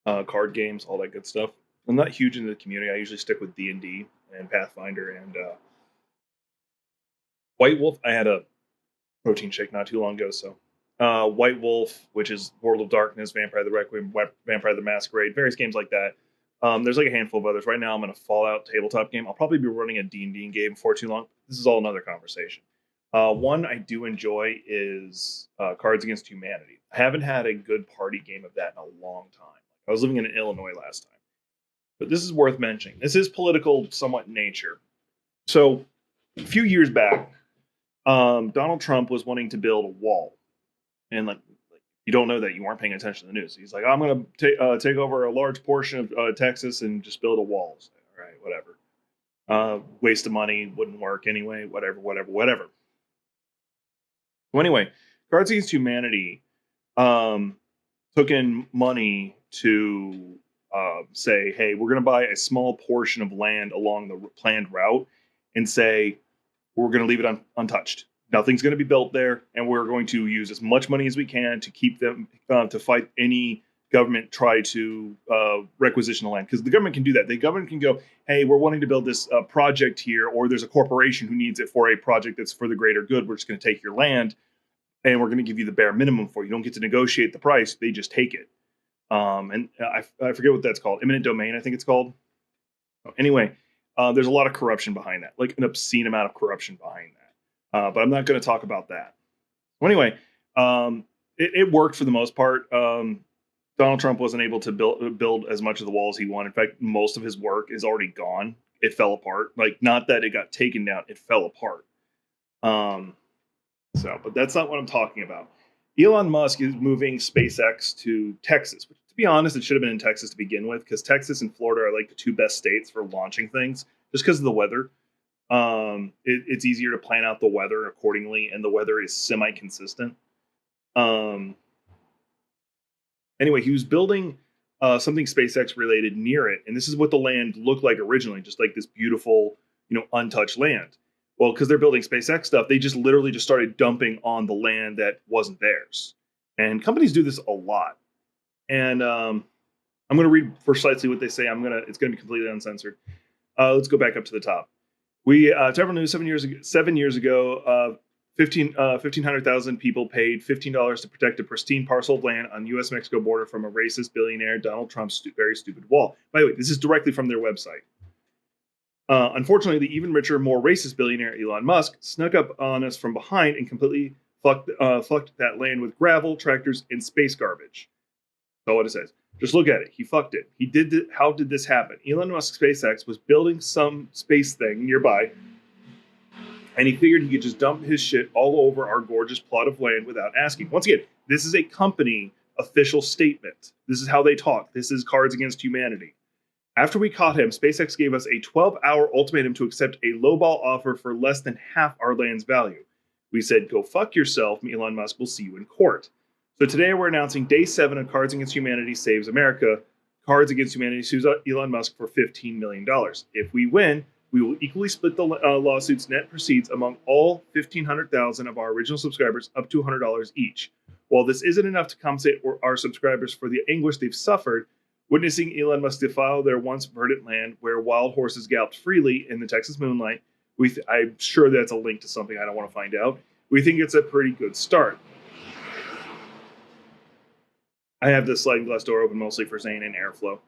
card games, all that good stuff. I'm not huge into the community. I usually stick with D&D and Pathfinder and White Wolf. I had a protein shake not too long ago, so White Wolf, which is World of Darkness, Vampire the Requiem, Vampire the Masquerade, various games like that. There's like a handful of others. Right now, I'm in a Fallout tabletop game. I'll probably be running a D&D game before too long. This is all another conversation. One I do enjoy is Cards Against Humanity. I haven't had a good party game of that in a long time. I was living in Illinois last time. But this is worth mentioning. This is political somewhat in nature. So a few years back, Donald Trump was wanting to build a wall. And like you don't know that, you weren't paying attention to the news. He's like, I'm going to take over a large portion of Texas and just build a wall. So, all right, whatever. Waste of money, wouldn't work anyway, whatever. So anyway, Cards Against Humanity took in money to say, hey, we're going to buy a small portion of land along the planned route and say, we're going to leave it untouched. Nothing's going to be built there, and we're going to use as much money as we can to keep them to fight any government try to requisition the land, because the government can do that. The government can go, hey, we're wanting to build this project here, or there's a corporation who needs it for a project that's for the greater good. We're just going to take your land, and we're going to give you the bare minimum for it. You don't get to negotiate the price. They just take it. And I forget what that's called. Eminent domain, I think it's called. Anyway, there's a lot of corruption behind that, like an obscene amount of corruption behind that. But I'm not going to talk about that. Well, anyway, it worked for the most part. Donald Trump wasn't able to build as much of the wall as he wanted. In fact, most of his work is already gone. It fell apart. Like, not that it got taken down, it fell apart. But that's not what I'm talking about. Elon Musk is moving SpaceX to Texas, which, to be honest, it should have been in Texas to begin with, because Texas and Florida are like the two best states for launching things, just because of the weather. It's easier to plan out the weather accordingly, and the weather is semi-consistent. Anyway, he was building something SpaceX related near it, and this is what the land looked like originally, just like this beautiful, untouched land. Well, because they're building SpaceX stuff, they just literally just started dumping on the land that wasn't theirs. And companies do this a lot. And I'm going to read precisely what they say. It's going to be completely uncensored. Let's go back up to the top. Travel News 7 years ago, 1,500,000 people paid $15 to protect a pristine parcel of land on U.S.-Mexico border from a racist billionaire Donald Trump's very stupid wall. By the way, this is directly from their website. Unfortunately, the even richer, more racist billionaire Elon Musk snuck up on us from behind and completely fucked that land with gravel, tractors, and space garbage. That's what it says. Just look at it. He fucked it. He did it. How did this happen? Elon Musk SpaceX was building some space thing nearby, and he figured he could just dump his shit all over our gorgeous plot of land without asking. Once again, this is a company official statement. This is how they talk. This is Cards Against Humanity. After we caught him, SpaceX gave us a 12-hour ultimatum to accept a lowball offer for less than half our land's value. We said, go fuck yourself, Elon Musk will see you in court. So today we're announcing Day 7 of Cards Against Humanity Saves America. Cards Against Humanity sues Elon Musk for $15 million. If we win, we will equally split the lawsuit's net proceeds among all 1,500,000 of our original subscribers, up to $100 each. While this isn't enough to compensate our subscribers for the anguish they've suffered, witnessing Elon Musk defile their once verdant land where wild horses galloped freely in the Texas moonlight, I'm sure that's a link to something I don't want to find out. We think it's a pretty good start. I have the sliding glass door open mostly for saying in airflow.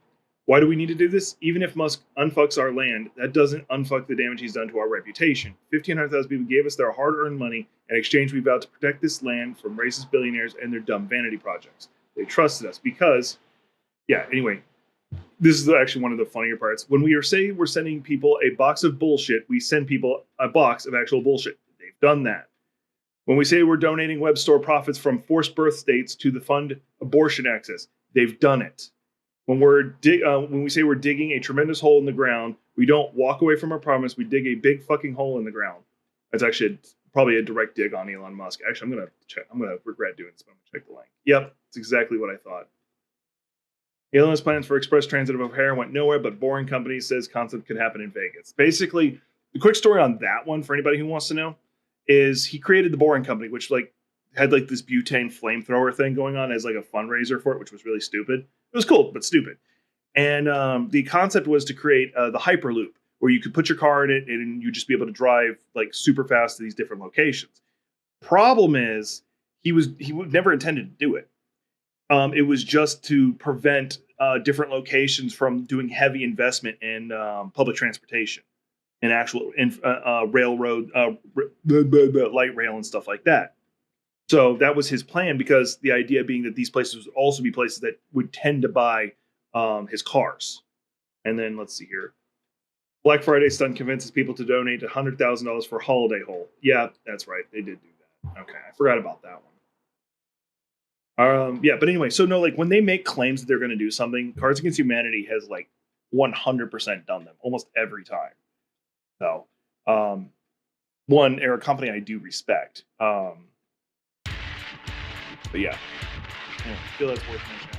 Why do we need to do this? Even if Musk unfucks our land, that doesn't unfuck the damage he's done to our reputation. 1,500,000 people gave us their hard-earned money. In exchange, we vowed to protect this land from racist billionaires and their dumb vanity projects. They trusted us because... Yeah, anyway, this is actually one of the funnier parts. When we're sending people a box of bullshit, we send people a box of actual bullshit. They've done that. When we say we're donating web store profits from forced birth states to the fund abortion access, they've done it. When we say we're digging a tremendous hole in the ground, we don't walk away from our promise. We dig a big fucking hole in the ground. That's actually probably a direct dig on Elon Musk. Actually, I'm gonna check. I'm gonna regret doing this, but I'm gonna check the link. Yep, it's exactly what I thought. Elon's plans for express transit of O'Hare went nowhere, but Boring Company says concept could happen in Vegas. Basically, the quick story on that one, for anybody who wants to know, is he created the Boring Company, which, like, had like this butane flamethrower thing going on as like a fundraiser for it, which was really stupid. It was cool, but stupid. And the concept was to create the Hyperloop, where you could put your car in it and you'd just be able to drive like super fast to these different locations. Problem is, he never intended to do it. It was just to prevent different locations from doing heavy investment in public transportation and actual railroad, light rail, and stuff like that. So that was his plan, because the idea being that these places would also be places that would tend to buy his cars. And then let's see here. Black Friday stunt convinces people to donate $100,000 for holiday hole. Yeah, that's right. They did do that. Okay, I forgot about that one. Yeah, but anyway, so no, like when they make claims that they're going to do something, Cards Against Humanity has like 100% done them almost every time. So, one, they're a company I do respect. But yeah, I feel that's worth mentioning.